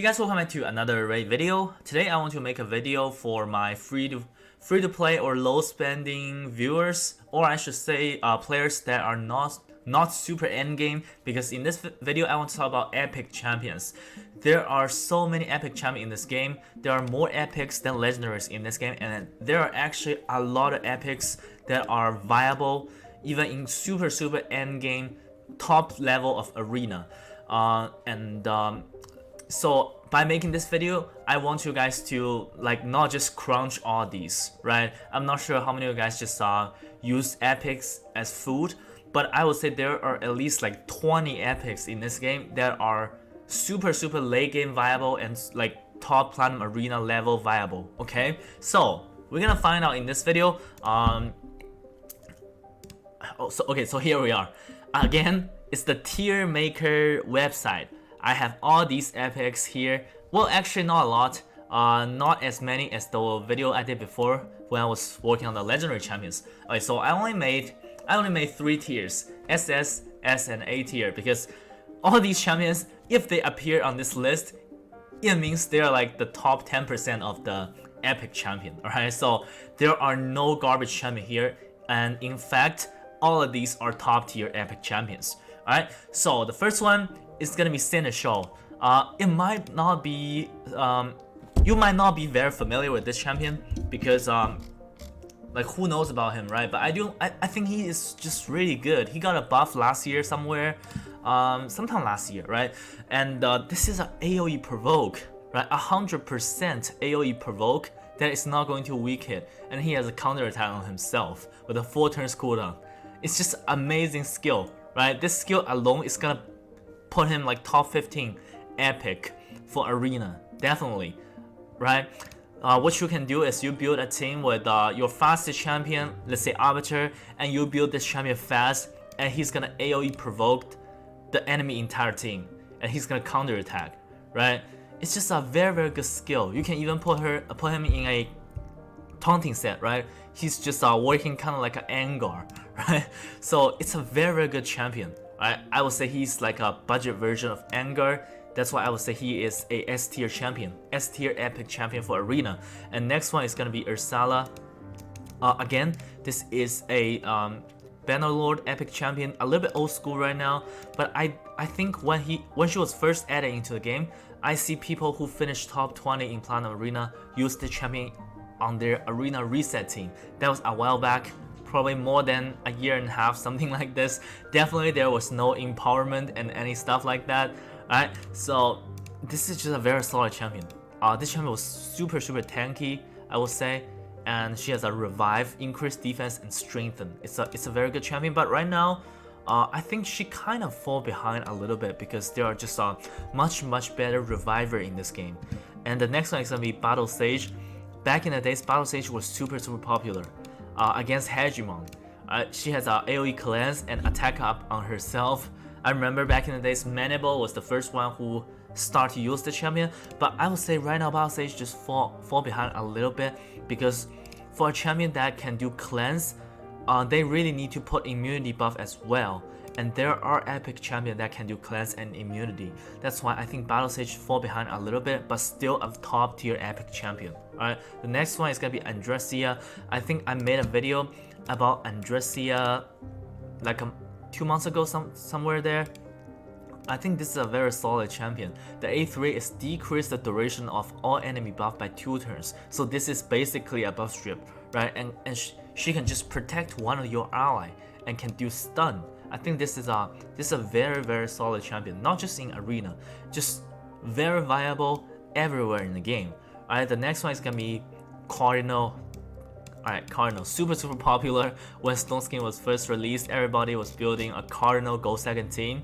guys, welcome back to another raid video. Today I want to make a video for my free to play or low spending viewers, or I should say players that are not super endgame, because in this video I want to talk about epic champions. There are so many epic champions in this game. There are more epics than legendaries in this game, and there are actually a lot of epics that are viable even in super endgame top level of arena. So by making this video, I want you guys to not just crunch all these, right? I'm not sure how many of you guys just use epics as food, but I would say there are at least 20 epics in this game that are super late game viable and top platinum arena level viable. Okay, so we're gonna find out in this video. So here we are. Again, it's the tier maker website. I have all these epics here. Well, actually not a lot, not as many as the video I did before when I was working on the legendary champions. Okay, so I only made 3 tiers: SS, S, and A tier, because all these champions, if they appear on this list, it means they're the top 10% of the epic champion. Alright, so there are no garbage champion here, and in fact all of these are top tier epic champions. Alright, so the first one is gonna be Seneschal. It might not be, you might not be very familiar with this champion, because who knows about him, right? But I think he is just really good. He got a buff last year somewhere, sometime last year, right? And this is an AoE provoke, right? 100% AoE provoke that is not going to weak hit, and he has a counter attack on himself with a 4 turns cooldown. It's just amazing skill, right? This skill alone is gonna put him top 15 epic for arena, definitely, right? What you can do is you build a team with your fastest champion, let's say Arbiter, and you build this champion fast, and he's gonna AoE provoke the enemy entire team, and he's gonna counter attack, right? It's just a very good skill. You can even put him in a taunting set, right? He's just working kind of like an Angar, right? So it's a very good champion. I would say he's like a budget version of Angar. That's why I would say he is a S tier champion, S tier epic champion for arena. And next one is gonna be Ursula. Again, this is a Bannerlord epic champion, a little bit old school right now, but I think when she was first added into the game, I see people who finished top 20 in Platinum Arena use the champion on their arena reset team. That was a while back, probably more than a year and a half, something like this. Definitely there was no empowerment and any stuff like that. Alright, so this is just a very solid champion. This champion was super tanky, I would say, and she has a revive, increased defense, and strengthen. It's a very good champion, but right now I think she kind of fall behind a little bit, because there are just a much better reviver in this game. And the next one is gonna be Battle Sage. Back in the days, Battle Sage was super popular against Hegemon. She has a AoE cleanse and attack up on herself. I remember back in the days, Maneater was the first one who started to use the champion, but I would say right now Battle Sage just fall behind a little bit, because for a champion that can do cleanse, they really need to put immunity buff as well. And there are epic champions that can do cleanse and immunity. That's why I think Battle Sage fall behind a little bit, but still a top tier epic champion. Alright, the next one is gonna be Andressia. I think I made a video about Andressia 2 months ago, somewhere there. I think this is a very solid champion. The A3 is decrease the duration of all enemy buff by 2 turns. So this is basically a buff strip, right? And she can just protect one of your ally and can do stun. I think this is a very solid champion, not just in arena, just very viable everywhere in the game. Alright, the next one is gonna be Cardinal. Alright, Cardinal, super popular. When Stone Skin was first released, everybody was building a Cardinal gold second team.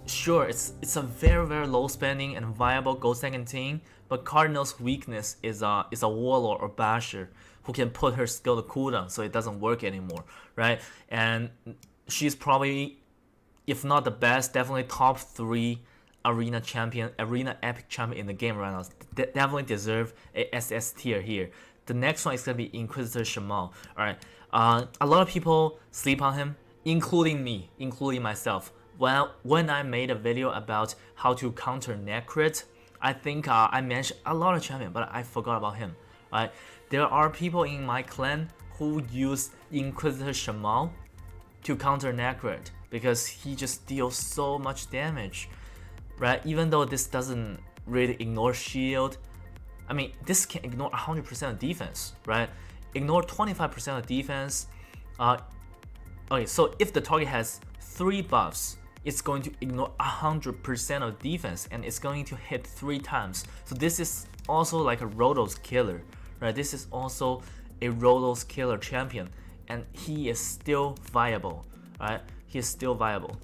Sure, it's a very low spending and viable gold second team, but Cardinal's weakness is a Warlord or Basher who can put her skill to cooldown, so it doesn't work anymore, right? And she's probably, if not the best, definitely top 3 arena champion, arena epic champion in the game right now. Definitely deserve a SS tier here. The next one is gonna be Inquisitor Shamal. Alright, a lot of people sleep on him, including me, including myself. When I made a video about how to counter net crit, I think I mentioned a lot of champion, but I forgot about him. Right? There are people in my clan who use Inquisitor Shamal to counter Necret because he just deals so much damage, right? Even though this doesn't really ignore shield, I mean, this can ignore 100% of defense, right? Ignore 25% of defense. Okay, so if the target has 3 buffs, it's going to ignore 100% of defense and it's going to hit 3 times. So this is also like a Rotos killer, right? This is also a Rotos killer champion and he is still viable, right? He is still viable.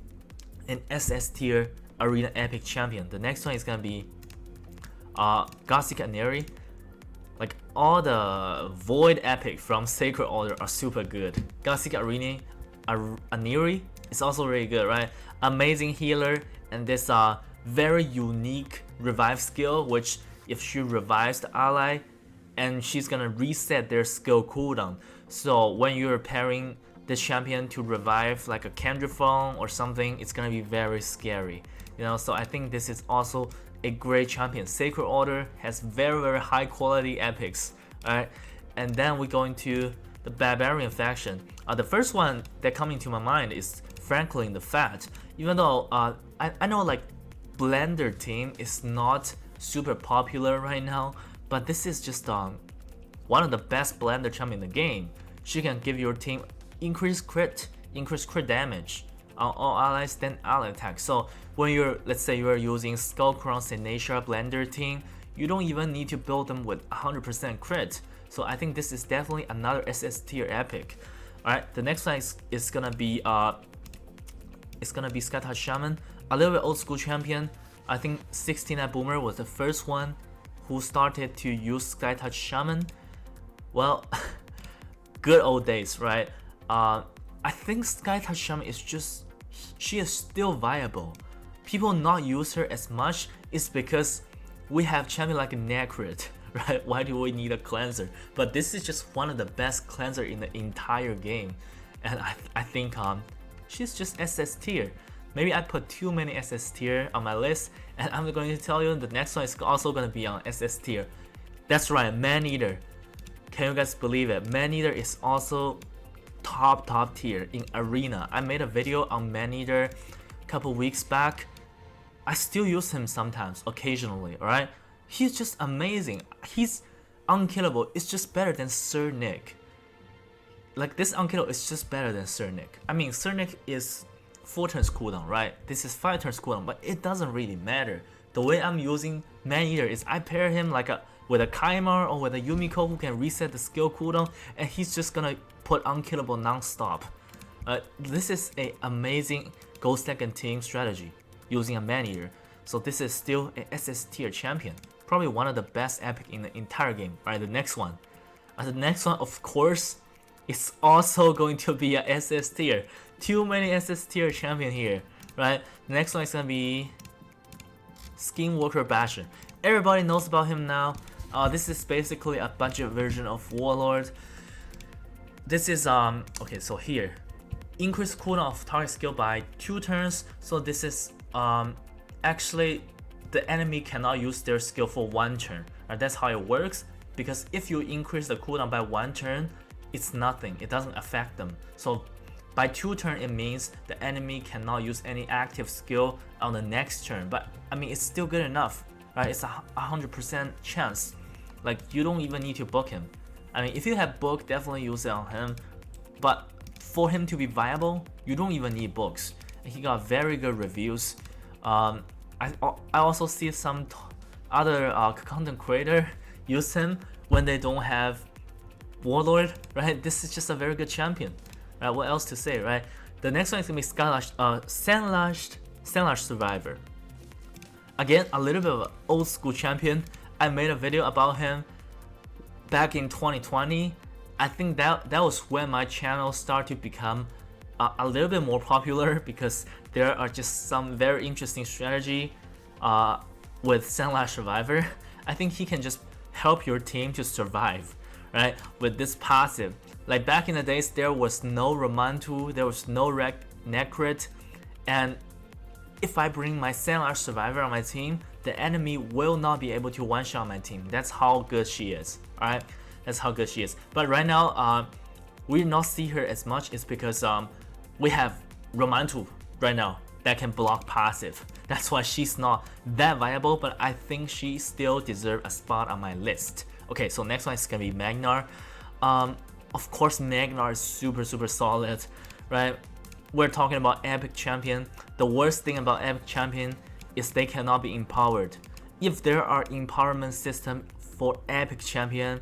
An SS tier arena epic champion. The next one is gonna be Godsseeker Aneri. Like all the Void epic from Sacred Order are super good. Godsseeker Aneri is also really good, right? Amazing healer and this very unique revive skill, which if she revives the ally and she's gonna reset their skill cooldown. So when you're pairing this champion to revive like a Candraphone or something, it's gonna be very scary, you know. So I think this is also a great champion. Sacred Order has very high quality epics, alright. And then we go into the Barbarian faction. The first one that comes into my mind is Franklin the Fat. Even though I know like Blender team is not super popular right now, but this is just one of the best Blender champion in the game. She can give your team increased crit damage on all allies, then ally attack. So when you're, let's say you're using Skullcrown Senacia Blender team, you don't even need to build them with 100% crit. So I think this is definitely another SS tier epic. Alright, the next one is gonna be Skytouch Shaman, a little bit old school champion. I think 69 Boomer was the first one who started to use Skytouch Shaman. Well, good old days, right? I think Skytouch Shaman is just, she is still viable. People not use her as much is because we have champion like Necret, right? Why do we need a cleanser? But this is just one of the best cleanser in the entire game, and I think she's just SS tier. Maybe I put too many SS tier on my list, and I'm going to tell you the next one is also going to be on SS tier. That's right, Maneater. Can you guys believe it? Maneater is also top tier in arena. I made a video on Maneater a couple weeks back. I still use him sometimes, occasionally, alright? He's just amazing. He's unkillable. It's just better than Sir Nick. Like this unkillable is just better than Sir Nick. I mean, Sir Nick is 4 turns cooldown, right? This is 5 turns cooldown, but it doesn't really matter. The way I'm using Maneater is I pair him like with a Kaimar or with a Yumiko who can reset the skill cooldown, and he's just gonna put unkillable non-stop. This is an amazing Go Second team strategy using a Maneater. So this is still an SS tier champion. Probably one of the best epic in the entire game. Alright, the next one. The next one, of course, is also going to be a SS tier. Too many SS tier champion here, right? The next one is gonna be Skinwalker Bastion. Everybody knows about him now. This is basically a budget version of Warlord. This is okay, so here, increase cooldown of target skill by 2 turns. So this is actually the enemy cannot use their skill for 1 turn. That's how it works, because if you increase the cooldown by 1 turn, it's nothing, it doesn't affect them. So by 2 turn, it means the enemy cannot use any active skill on the next turn. But I mean, it's still good enough, right? It's a 100% chance. Like, you don't even need to book him. I mean, if you have book, definitely use it on him. But for him to be viable, you don't even need books. And he got very good reviews. I also see some other content creator use him when they don't have Warlord, right? This is just a very good champion, right? What else to say, right? The next one is gonna be Sandlashed Survivor. Again, a little bit of an old school champion. I made a video about him back in 2020. I think that was when my channel started to become a little bit more popular, because there are just some very interesting strategy with Sandlash Survivor. I think he can just help your team to survive, right? With this passive. Like back in the days, there was no Ramantu, there was no Necret, and if I bring my Sandlash Survivor on my team, the enemy will not be able to one-shot my team. That's how good she is. Alright, that's how good she is. But right now, we not see her as much. It's because we have Romantu right now that can block passive. That's why she's not that viable, but I think she still deserves a spot on my list. Okay, so next one is gonna be Magnar. Of course, Magnar is super solid, right? We're talking about epic champion. The worst thing about epic champion is they cannot be empowered. If there are empowerment system for epic champion,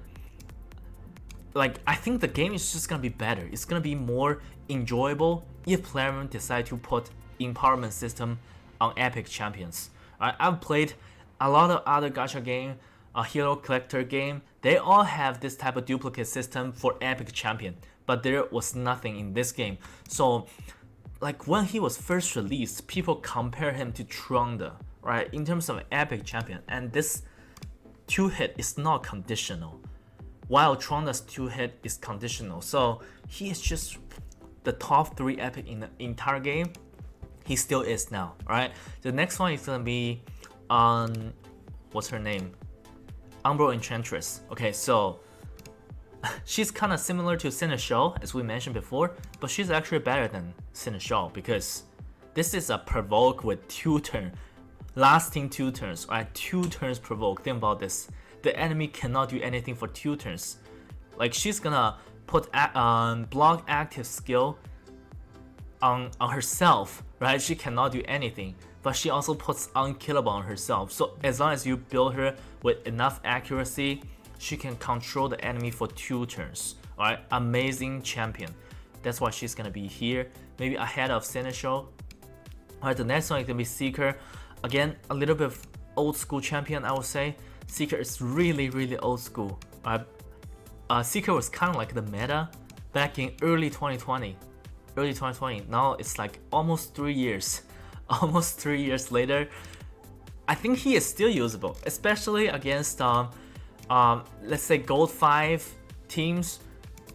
like, I think the game is just gonna be better. It's gonna be more enjoyable if players decide to put empowerment system on epic champions. I've played a lot of other gacha game, a hero collector game. They all have this type of duplicate system for epic champion, but there was nothing in this game. So, like, when he was first released, people compare him to Tronda, right? In terms of epic champion, and this 2-hit is not conditional, while Tronda's 2-hit is conditional. So he is just the top 3 epic in the entire game. He still is now, right? The next one is gonna be what's her name? Enchantress. Okay, so she's kind of similar to Seneschal, as we mentioned before, but she's actually better than Seneschal because this is a provoke with 2 turns, lasting 2 turns, right? 2 turns provoke. Think about this. The enemy cannot do anything for 2 turns. Like, she's gonna put block active skill on herself, right? She cannot do anything, but she also puts unkillable on herself. So as long as you build her with enough accuracy, she can control the enemy for 2 turns. Alright, amazing champion. That's why she's gonna be here, maybe ahead of Seneschal. Alright, the next one is gonna be Seeker. Again, a little bit of old school champion, I would say. Seeker is really old school. Seeker was kind of like the meta back in early 2020. Now it's like almost 3 years. Almost 3 years later, I think he is still usable, especially against let's say Gold 5 teams,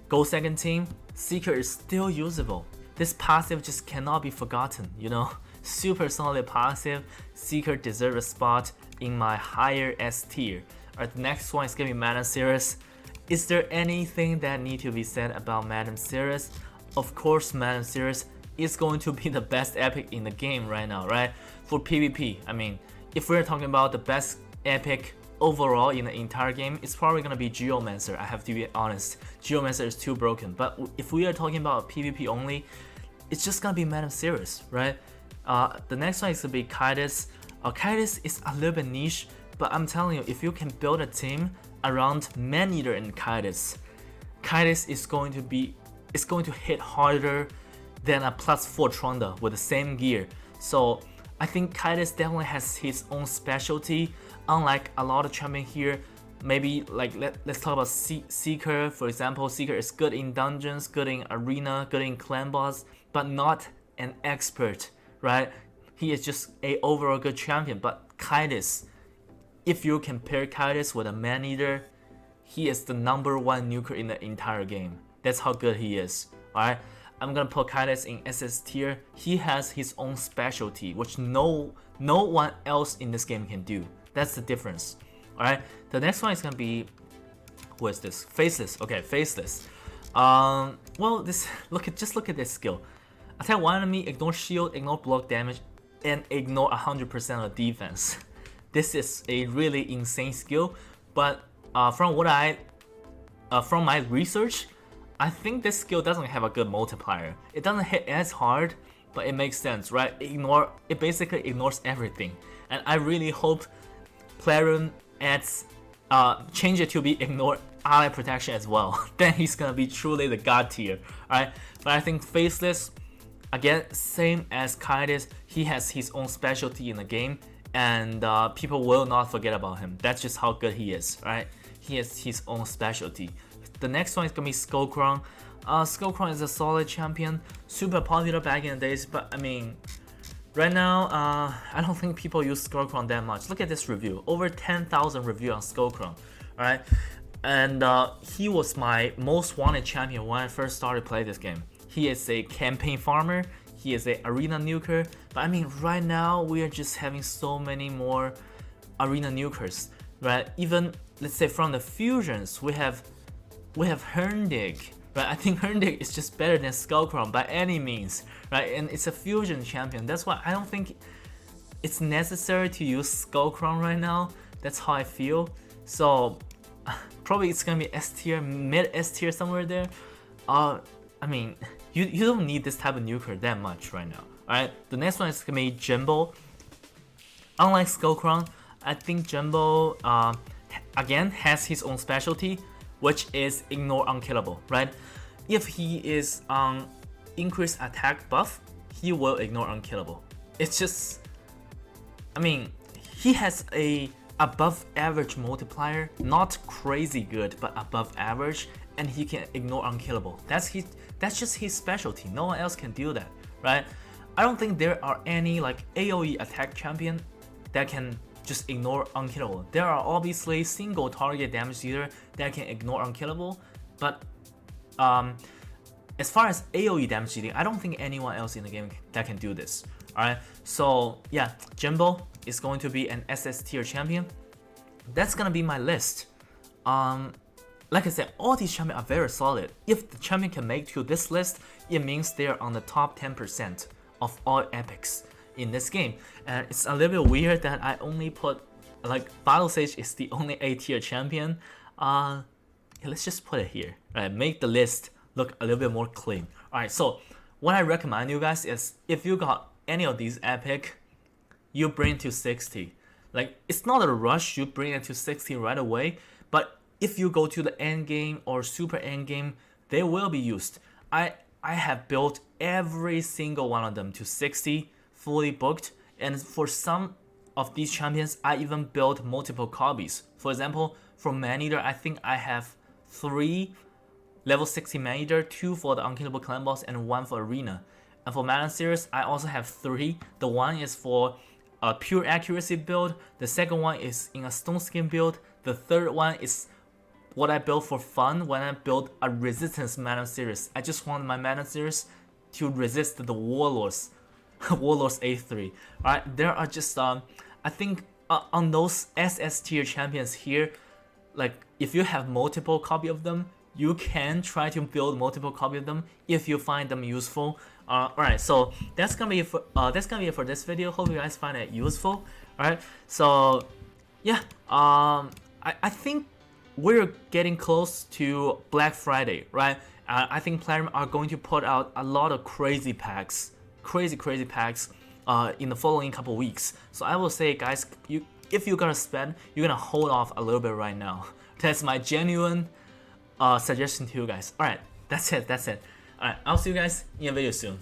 Gold 2nd team. Seeker is still usable. This passive just cannot be forgotten, you know. Super solid passive. Seeker deserves a spot in my higher S tier. Alright, the next one is gonna be Madame Series. Is there anything that need to be said about Madame Series? Of course, Madame Series is going to be the best epic in the game right now, right? For PvP, I mean, if we're talking about the best epic overall in the entire game, it's probably gonna be Geomancer. I have to be honest. Geomancer is too broken. But if we are talking about PvP only, it's just gonna be Madame Series, right? The next one is gonna be Kaitis. Kaitis is a little bit niche, but I'm telling you, if you can build a team around Maneater and Kaitis, Kaitis is going to hit harder than a +4 Tronda with the same gear. So I think Kaitis definitely has his own specialty. Unlike a lot of champion here, maybe like let's talk about Seeker, for example. Seeker is good in dungeons, good in arena, good in clan boss, but not an expert, right? He is just a overall good champion. But Kaitis, if you compare Kaitis with a Maneater, he is the #1 nuker in the entire game. That's how good he is. Alright, I'm gonna put Kaitis in SS tier. He has his own specialty, which no one else in this game can do. That's the difference. Alright, the next one is gonna be, who is this? Faceless. Okay, Faceless. Well, just look at this skill. Attack one enemy, ignore shield, ignore block damage, and ignore 100% of defense. This is a really insane skill, but from my research, I think this skill doesn't have a good multiplier. It doesn't hit as hard, but it makes sense, right? It basically ignores everything, and I really hope Plarium change it to be ignore ally protection as well. Then he's gonna be truly the god tier, alright? But I think Faceless, again, same as Kaitis, he has his own specialty in the game, and people will not forget about him. That's just how good he is, right? He has his own specialty. The next one is gonna be Skullcrown. Skullcrown is a solid champion, super popular back in the days, but I mean, right now, I don't think people use Skullcrown that much. Look at this review, over 10,000 review on Skullcrown, alright? And he was my most wanted champion when I first started playing this game. He is a campaign farmer, he is a arena nuker, but I mean, right now we are just having so many more arena nukers, right? Even let's say from the fusions, we have Herndig, right? I think Herndig is just better than Skullcrown by any means, right? And it's a fusion champion. That's why I don't think it's necessary to use Skullcrown right now. That's how I feel. So probably it's gonna be S tier, mid S tier somewhere there. I mean, you don't need this type of nuker that much right now. Alright, the next one is gonna be Jimbo. Unlike Skullcrown, I think Jimbo again has his own specialty, which is ignore unkillable, right? If he is on increased attack buff, he will ignore unkillable. It's just, I mean, he has a above average multiplier, not crazy good, but above average, and he can ignore unkillable. That's just his specialty. No one else can do that, right? I don't think there are any like AoE attack champion that can just ignore unkillable. There are obviously single target damage dealer that can ignore unkillable, but as far as AoE damage dealing, I don't think anyone else in the game that can do this. Alright, so yeah, Jimbo is going to be an SS tier champion. That's gonna be my list. Like I said, all these champions are very solid. If the champion can make to this list, it means they're on the top 10% of all epics in this game. And it's a little bit weird that I only put, like, Battle Sage is the only A tier champion. Yeah, let's just put it here, right? Make the list look a little bit more clean. Alright, so what I recommend you guys is if you got any of these epic, you bring it to 60. Like, it's not a rush, you bring it to 60 right away, but if you go to the end game or super end game, they will be used. I have built every single one of them to 60, fully booked, and for some of these champions, I even built multiple copies. For example, for Maneater, I think I have 3 level 60 Maneater, 2 for the unkillable clan boss, and 1 for arena. And for Mana series, I also have 3. The one is for a pure accuracy build, the second one is in a stone skin build, the third one is what I built for fun when I built a resistance mana series. I just want my mana series to resist the warlords, warlords A3. Alright, there are just I think on those SS tier champions here, like if you have multiple copy of them, you can try to build multiple copy of them if you find them useful. Alright, so that's gonna be it for this video. Hope you guys find it useful. Alright, so yeah, I think we're getting close to Black Friday, right? I think Platinum are going to put out a lot of crazy packs, crazy packs in the following couple weeks. So I will say, guys, if you're gonna spend, you're gonna hold off a little bit right now. That's my genuine suggestion to you guys. Alright, that's it. Alright, I'll see you guys in a video soon.